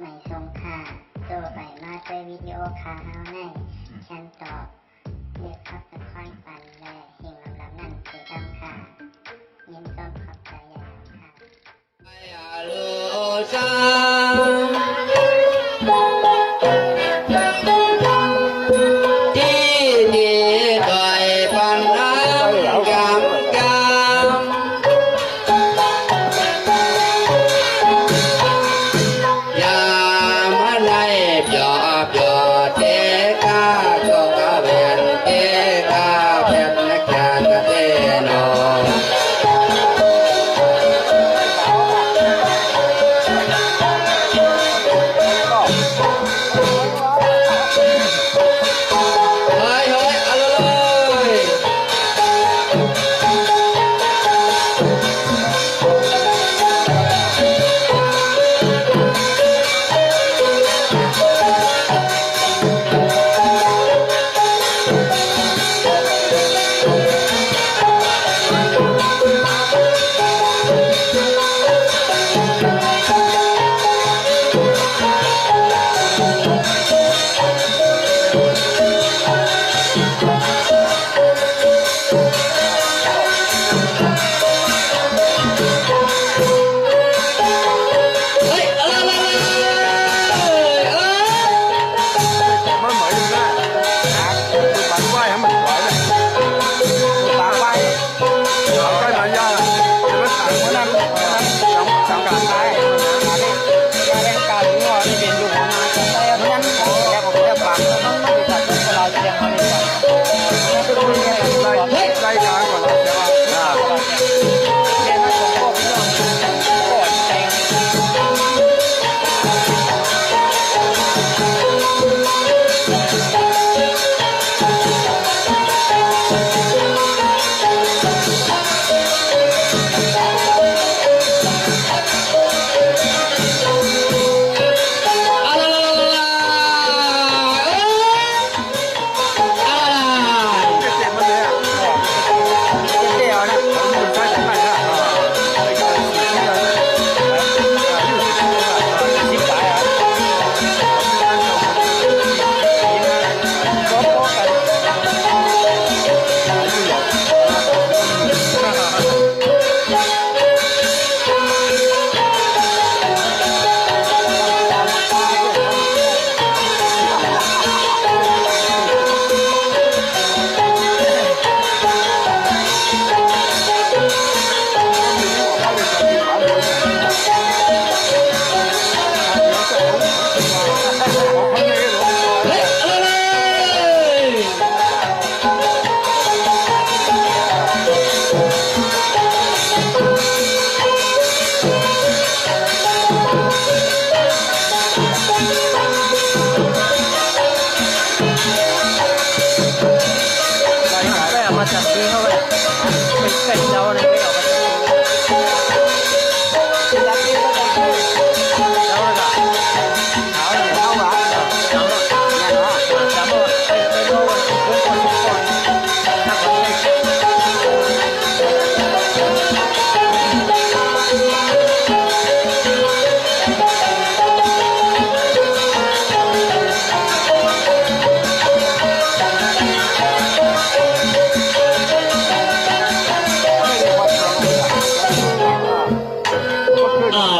ไม่ทรงค่าตัวใบมาด้วยวิดีโอคาเฮาในฉันตอบเลือกขับเป็นค่อยปันและเฮงลำนั่นคือดำค่ะยินต้นขอบใจใหญ่ค่ะจับดีเข้าไปเป็นไก่เจ้าเลยไม่ออกมาจับดีก็ได้เจ้าเลยก็เอาหวานเจ้าเนี่ยนะจับมาไปดูคนนักเรียน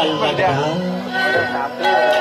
Al-Baghdad